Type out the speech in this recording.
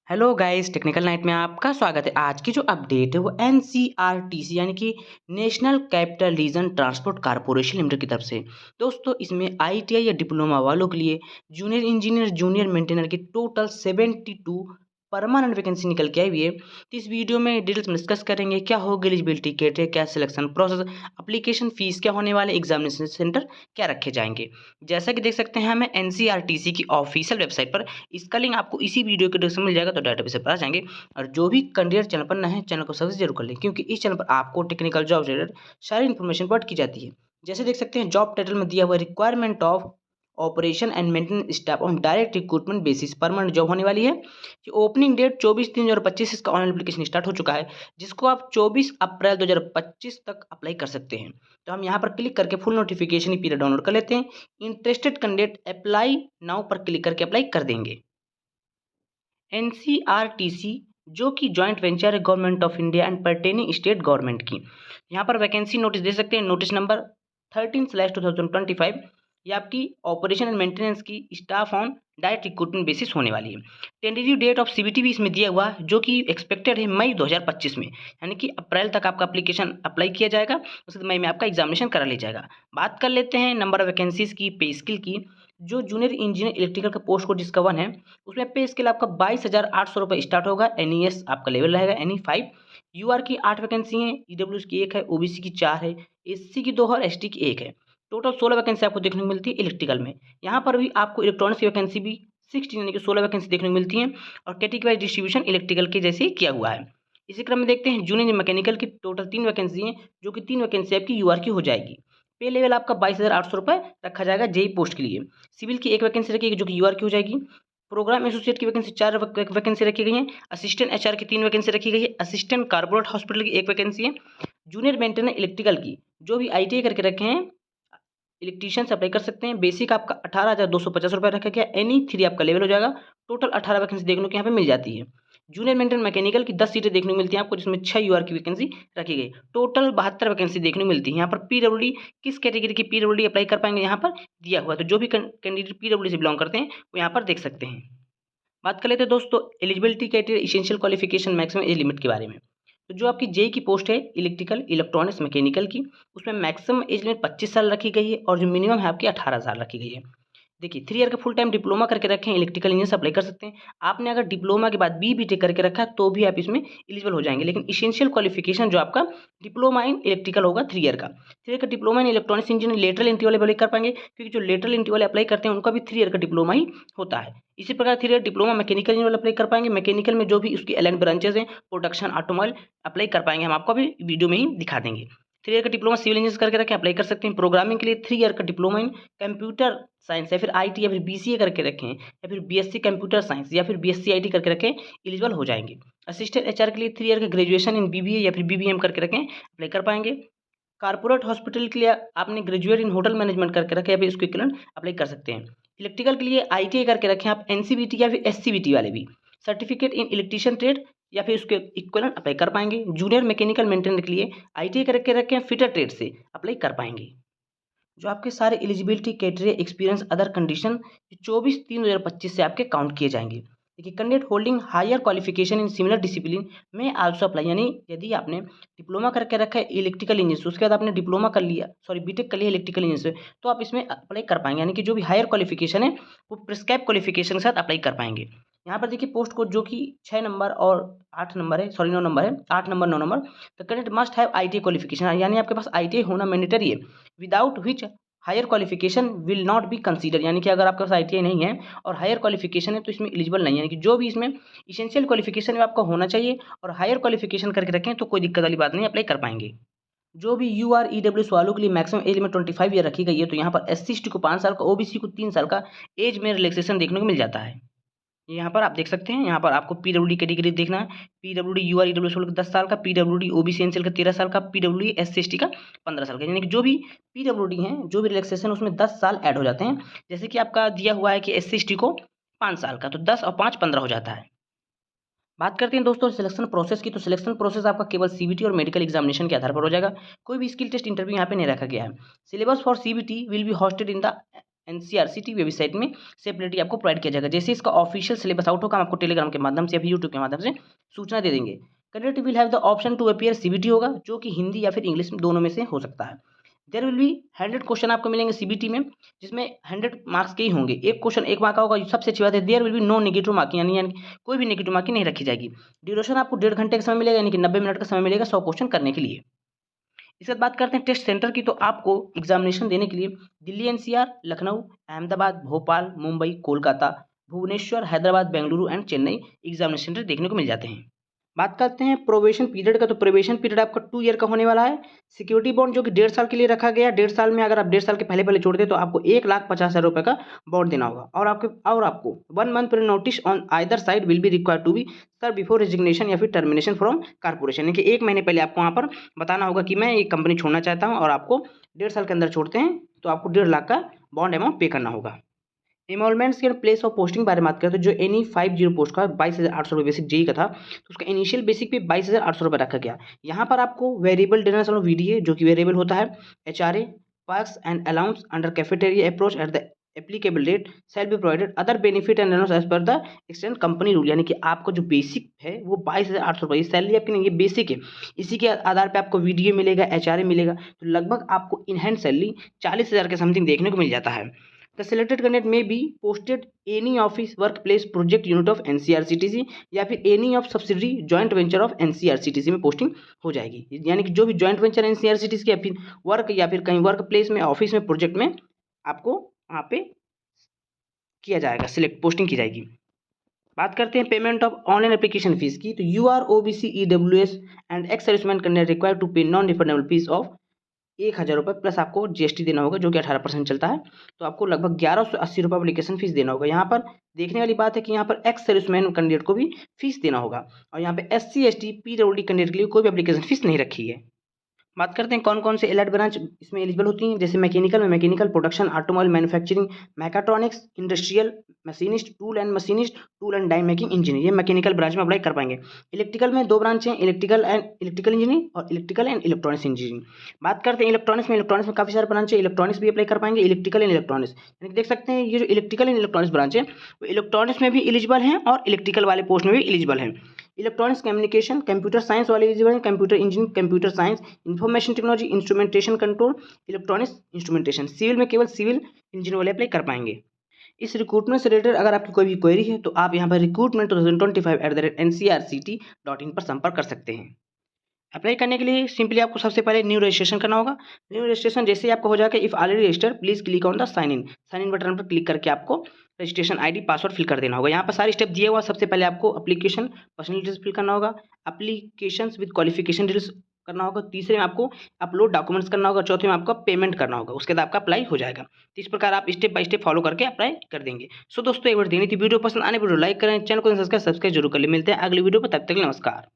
Hello guys, technical night में आपका स्वागत है। आज की जो अपडेट है वो एनसीआरटीसी यानी कि national capital region transport corporation limited की तरफ से। दोस्तों, इसमें आईटीआई या डिप्लोमा वालों के लिए जूनियर इंजीनियर, जूनियर मेंटेनर की टोटल 72 परमानेंट वैकेंसी निकल के आई हुई है। तो इस वीडियो में डिटेल्स में डिस्कस करेंगे क्या होगी एलिजिबिलिटी क्राइटेरिया, क्या सिलेक्शन प्रोसेस, एप्लीकेशन फीस क्या होने वाले, एग्जामिनेशन सेंटर क्या रखे जाएंगे। जैसा कि देख सकते हैं हमें एनसीआरटीसी की ऑफिशियल वेबसाइट पर इसका लिंक आपको इसी वीडियो के डिस्क्रिप्शन में मिल जाएगा, तो डायरेक्ट से पता जाएंगे। और जो भी कैंडिडेट चैनल पर नए हैं, चैनल को सब्सक्राइब जरूर कर लें, क्योंकि इस चैनल पर आपको टेक्निकल जॉब रिलेटेड सारी इन्फॉर्मेशन प्रोवाइड की जाती है। जैसे देख सकते हैं जॉब टाइटल में दिया हुआ requirement of operation and maintenance staff on direct recruitment basis permanent job होने वाली है। कि ओपनिंग डेट 24/3/2025 इसका ऑनलाइन एप्लीकेशन स्टार्ट हो चुका है, जिसको आप 24 अप्रैल 2025 तक अप्लाई कर सकते हैं। तो हम यहाँ पर क्लिक करके फुल नोटिफिकेशन ही पीरियड डाउनलोड कर लेते हैं। इंटरेस्टेड कैंडिडेट अप्लाई नाउ पर क्लिक करके अप्लाई कर देंगे। एनसीआरटीसी जो कि जॉइंट वेंचर है government of India and pertaining state government की। यहाँ पर वैकेंसी नोटिस दे सकते हैं, नोटिस नंबर 13/2025। ये आपकी ऑपरेशन एंड मेंटेनेंस की staff on direct recruitment basis होने वाली है। टेंटेटिव डेट ऑफ सीबीटी भी इसमें दिया हुआ है, जो कि एक्सपेक्टेड है मई 2025 में, यानी कि अप्रैल तक आपका एप्लीकेशन अप्लाई किया जाएगा, उसके बाद मई में आपका एग्जामिनेशन करा लिया जाएगा। बात कर लेते हैं नंबर ऑफ वैकेंसीज की, पे स्किल की। जो जूनियर इंजीनियर इलेक्ट्रिकल का पोस्ट कोड जिसका 1 है, उसमें पे स्केल आपका 22,800 रुपये स्टार्ट होगा। एनईएस आपका लेवल रहेगा NE5। यूआर की 8 वैकेंसी हैं, ईडब्ल्यूएस की 1 है, ओबीसी की 4 है, एससी की 2 है और एसटी की 1 है। टोटल 16 वैकेंसी आपको देखने को मिलती है इलेक्ट्रिकल में। यहाँ पर भी आपको इलेक्ट्रॉनिक्स की वैकेंसी भी 16 यानी कि 16 वैकेंसी देखने को मिलती हैं, और कैटेगरी वाइज डिस्ट्रीब्यूशन इलेक्ट्रिकल के जैसे ही किया हुआ है। इसी क्रम में देखते हैं जूनियर मैकेनिकल की टोटल 3 वैकेंसी हैं, जो कि 3 वैकेंसी आपकी यूआर की हो जाएगी। पे लेवल आपका 22,800 रुपये रखा जाएगा जेई पोस्ट के लिए। सिविल की 1 वैकेंसी रखी जो कि यूआर की हो जाएगी। प्रोग्राम एसोसिएट की वैकेंसी 4 वैकेंसी रखी गई है। असिस्टेंट एचआर की 3 वैकेंसी रखी गई है। असिस्टेंट कारपोरेट हॉस्पिटल की 1 वैकेंसी है। जूनियर मेंटेनर इलेक्ट्रिकल की जो भी आईटीआई करके रखे हैं इलेक्ट्रीशियन से अप्लाई कर सकते हैं। बेसिक आपका 18,250 रुपये रखा गया। NE3 आपका लेवल हो जाएगा। टोटल 18 वैकेंसी देखने को यहाँ पे मिल जाती है। जूनियर मेंटेन मैकेनिकल की 10 सीटें देखने को मिलती हैं आपको, जिसमें 6 यूआर की वैकेंसी रखी गई। टोटल 72 वैकेंसी देखने को मिलती है। यहाँ पर पीडब्ल्यूडी किस कैटेगरी की पीडब्ल्यूडी अप्लाई कर पाएंगे यहाँ पर दिया हुआ है, तो जो भी कैंडिडेट पीडब्ल्यूडी से बिलोंग करते हैं वो यहाँ पर देख सकते हैं। बात कर लेते हैं दोस्तों eligibility criteria, essential qualification, maximum age limit के बारे में। तो जो आपकी जेई की पोस्ट है इलेक्ट्रिकल, इलेक्ट्रॉनिक्स, मैकेनिकल की, उसमें मैक्सिमम एज लिमिट 25 साल रखी गई है, और जो मिनिमम है आपकी 18 साल रखी गई है। देखिए 3 ईयर का फुल टाइम डिप्लोमा करके रखे हैं इलेक्ट्रिकल इंजीनियर से अप्लाई कर सकते हैं। आपने अगर डिप्लोमा के बाद बीटेक करके रखा है तो भी आप इसमें एलिजिबल हो जाएंगे, लेकिन इसेंशियल क्वालिफिकेशन जो आपका डिप्लोमा इन इलेक्ट्रिकल होगा 3 ईयर का। 3 ईयर का diploma in electronics engineer lateral entry वाले अप्लाई कर पाएंगे, क्योंकि जो लेटरल एंट्री वाले अप्लाई करते हैं उनका भी 3 ईयर का डिप्लोमा ही होता है। इसी प्रकार 3 ईयर डिप्लोमा मैकेनिकल इंजीनियर वाले अप्लाई कर पाएंगे। मैकेनिकल में जो भी उसकी एलाइन ब्रांचेस हैं, प्रोडक्शन, ऑटोमोबाइल, अप्लाई कर पाएंगे। हम आपको अभी वीडियो में ही दिखा देंगे। 3 ईयर का डिप्लोमा सिविल इंजीनियर करके रखें, अप्लाई कर सकते हैं। प्रोग्रामिंग के लिए 3 ईयर का डिप्लोमा इन कंप्यूटर साइंस या फिर आईटी या फिर बीसीए करके रखें, या फिर बीएससी कंप्यूटर साइंस या फिर बीएससी आईटी करके रखें, एलिजिबल हो जाएंगे। असिस्टेंट एचआर के लिए 3 ईयर का ग्रेजुएशन इन बीबीए या फिर बीबीएम करके रखें, अप्लाई कर पाएंगे। कारपोरेट हॉस्पिटल के लिए आपने ग्रेजुएट इन होटल मैनेजमेंट करके रखे या फिर उसको इक्विवेलेंट अप्लाई कर सकते हैं। इलेक्ट्रिकल के लिए आईटीआई करके रखें आप, एनसीबीटी या फिर एससीबीटी वाले भी। सर्टिफिकेट इन इलेक्ट्रीशियन ट्रेड या फिर उसके इक्विवेलेंट अप्लाई कर पाएंगे। जूनियर मैकेनिकल मेंटेनर के लिए आईटीआई करके रखें, फिटर ट्रेड से अप्लाई कर पाएंगे। जो आपके सारे eligibility criteria, experience, other condition 24/3/2025 से आपके काउंट किए जाएंगे। देखिए candidate holding higher qualification in similar discipline में आल्सो अप्लाई, यानी यदि आपने डिप्लोमा करके रखा है इलेक्ट्रिकल इंजीनियर से, उसके बाद आपने डिप्लोमा कर लिया, सॉरी बीटेक कर लिया इलेक्ट्रिकल इंजीनियर से, तो आप इसमें अप्लाई कर पाएंगे। यानी कि जो भी हायर क्वालिफिकेशन है वो प्रिस्क्राइब क्वालिफिकेशन के साथ अप्लाई कर पाएंगे। यहाँ पर देखिए पोस्ट कोड जो कि 6 नंबर और 8 नंबर है, सॉरी 9 नंबर है, 8 नंबर 9 नंबर। तो candidate must have ITI qualification, यानी आपके पास आईटीआई होना मैंडेटरी है, without which higher qualification will not be consider. यानी कि अगर आपके पास आईटीआई नहीं है और हायर क्वालिफिकेशन है तो इसमें एलिजिबल नहीं है। यानी कि जो भी इसमें इसेंशियल क्वालिफिकेशन है आपका होना चाहिए, और हायर क्वालिफिकेशन करके रखें तो कोई दिक्कत वाली बात नहीं, अप्लाई कर पाएंगे। जो भी यूआर ईडब्ल्यूएस वालों के लिए मैक्सिमम एज में 25 ईयर रखी गई है, तो यहाँ पर SC/ST को 5 साल का, ओबीसी को 3 साल का एज में रिलैक्सेशन देखने को मिल जाता है। यहाँ पर आप देख सकते हैं, यहाँ पर आपको पीडब्ल्यूडी कैटेगरी देखना है। पीडब्ल्यूडी यूआर ईडब्ल्यूएस वालों का 10 साल का, पीडब्ल्यूडी ओबीसी एनसीएल का 13 साल का, पीडब्ल्यूडी SC/ST का 15 साल का। यानी कि जो भी पीडब्ल्यूडी हैं, जो भी रिलैक्सेशन उसमें 10 साल ऐड हो जाते हैं। जैसे कि आपका दिया हुआ है कि SC/ST को 5 साल का, तो 10 और 5 15 हो जाता है। बात करते हैं दोस्तों सिलेक्शन प्रोसेस की। तो सिलेक्शन प्रोसेस आपका केवल सीबीटी और मेडिकल एग्जामिनेशन के आधार पर हो जाएगा। कोई भी स्किल टेस्ट इंटरव्यू यहाँ पे नहीं रखा गया है। Syllabus for CBT will be hosted in the NCERT website में सेपरेटली आपको प्रोवाइड किया जाएगा। जैसे इसका ऑफिशियल सिलेबस आउट होगा, हम आपको टेलीग्राम के माध्यम से या फिर यूट्यूब के माध्यम से सूचना दे देंगे। Candidate will have the option to appear CBT होगा, जो कि हिंदी या फिर इंग्लिश में दोनों में से हो सकता है। देयर विल बी 100 क्वेश्चन आपको मिलेंगे CBT में, जिसमें 100 मार्क्स के ही होंगे। एक क्वेश्चन 1 मार्क का होगा। सबसे अच्छी बात है, there will be no negative marking, यानी कोई भी नेगेटिव मार्किंग नहीं रखी जाएगी। ड्यूरेशन आपको 1.5 घंटे का समय मिलेगा, यानी कि 90 मिनट का समय मिलेगा 100 क्वेश्चन करने के लिए। इसके बाद बात करते हैं टेस्ट सेंटर की। तो आपको एग्जामिनेशन देने के लिए Delhi NCR, Lucknow, Ahmedabad, Bhopal, Mumbai, Kolkata, Bhubaneswar, Hyderabad, Bengaluru and Chennai examination centre देखने को मिल जाते हैं। बात करते हैं प्रोबेशन पीरियड का। तो प्रोबेशन पीरियड आपका 2 ईयर का होने वाला है। सिक्योरिटी बॉन्ड जो कि 1.5 साल के लिए रखा गया। 1.5 साल में अगर आप 1.5 साल के पहले छोड़ते तो आपको 1,50,000 रुपये का बॉन्ड देना होगा। और आपको 1 मंथ पर notice on either side will be required to be served before resignation या फिर टर्मिनेशन फ्रॉम कारपोरेशन, यानी कि 1 महीने पहले आपको वहाँ पर बताना होगा कि मैं ये कंपनी छोड़ना चाहता हूँ, और आपको 1.5 साल के अंदर छोड़ते हैं तो आपको 1.5 लाख का बॉन्ड अमाउंट पे करना होगा। एनरोलमेंट्स के प्लेस ऑफ पोस्टिंग बारे में बात करें तो जो NE 50 पोस्ट का 22,800 रुपये बेसिक जेई का था, तो उसका इनिशियल बेसिक पे 22,800 रुपये रखा गया। यहाँ पर आपको वेरिएबल डिनर्स और VDA जो कि वेरिएबल होता है, HRA, perks and allowance under cafeteria approach at the applicable rate shall be provided other benefit and allowance as per the extend company rule, यानी कि आपको जो बेसिक है वो 22,800 रुपये, सैलरी आपकी नहीं, ये बेसिक है। इसी के आधार पर आपको VDA मिलेगा, HRA मिलेगा, तो लगभग आपको इन हैंड सैलरी 40,000 के समथिंग देखने को मिल जाता है। The selected candidate may be posted any office, workplace, project unit of NCRCTC या फिर any of subsidiary joint venture of NCRCTC में पोस्टिंग हो जाएगी। यानी कि जो भी जॉइंट वेंचर NCRCTC की या फिर वर्क या फिर कहीं वर्क प्लेस में, ऑफिस में, प्रोजेक्ट में आपको वहाँ पे किया जाएगा, सिलेक्ट पोस्टिंग की जाएगी। बात करते हैं payment of online application fees की। तो UR, OBC, EWS and ex serviceman candidate required to pay non refundable fees of 1,000 रुपये प्लस आपको GST देना होगा, जो कि 18% चलता है। तो आपको लगभग 1,180 रुपये एप्लीकेशन फीस देना होगा। यहाँ पर देखने वाली बात है कि यहाँ पर एक्स सर्विसमैन कैंडिडेट को भी फीस देना होगा, और यहाँ पे SC, ST, PWD कैंडिडेट के लिए कोई भी एप्लीकेशन फीस नहीं रखी है। बात करते हैं कौन कौन से एलाइड ब्रांच इसमें एलिजिबल होती हैं। जैसे मैकेनिकल में mechanical, production, automobile manufacturing, mechatronics, industrial, machinist, tool and die making engineer, ये मैकेनिकल ब्रांच में अप्लाई कर पाएंगे। इलेक्ट्रिकल में 2 ब्रांच हैं, इलेक्ट्रिकल इंजीनियरिंग और इलेक्ट्रिकल एंड इलेक्ट्रॉनिक्स इंजीनियरिंग। बात करते हैं इलेक्ट्रॉनिक्स में काफ़ी सारे ब्रांच है। इलेक्ट्रॉनिक्स भी अप्लाई कर पाएंगे, इलेक्ट्रिकल एंड इलेक्ट्रॉनिक्स, यानी देख सकते हैं ये जो इलेक्ट्रिकल एंड इलेक्ट्रॉनिक्स ब्रांच है वो इलेक्ट्रॉनिक्स में भी एलिजिबल हैं और इलेक्ट्रिकल वाले पोस्ट में भी एलिजिबल हैं। इलेक्ट्रॉनिक्स कम्युनिकेशन, कंप्यूटर साइंस वाले एलिजिबल हैं, computer engineering, computer science, information technology, instrumentation control, electronics instrumentation. Civil में केवल सिविल इंजीनियर वाले अप्लाई कर पाएंगे। इस रिक्रूटमेंट से रिलेटेड अगर आपकी कोई भी क्वेरी है तो आप यहाँ पर recruitment2025@ncrct.in पर संपर्क कर सकते हैं। अप्लाई करने के लिए सिंपली आपको सबसे पहले न्यू रजिस्ट्रेशन करना होगा। न्यू रजिस्ट्रेशन जैसे ही आपको हो जाएगा, if already registered please click on the sign in button पर क्लिक करके आपको रजिस्ट्रेशन ID पासवर्ड फिल कर देना होगा। यहाँ पर सारी स्टेप दिए हुआ। सबसे पहले आपको एप्लीकेशन पर्सनल डिटेल्स फिल करना होगा, एप्लीकेशन विद क्वालिफिकेशन डिटेल्स करना होगा, तीसरे में आपको अपलोड डॉक्यूमेंट्स करना होगा, चौथे में आपका पेमेंट करना होगा। उसके बाद आपका अप्लाई हो जाएगा। तो इस प्रकार आप स्टेप बाय स्टेप फॉलो करके अप्लाई कर देंगे। सो दोस्तों, एक बार देनी थी वीडियो पसंद आने वीडियो लाइक करें, चैनल को सब्सक्राइब जरूर कर ले। मिलते हैं अगली वीडियो पर, तब तक नमस्कार।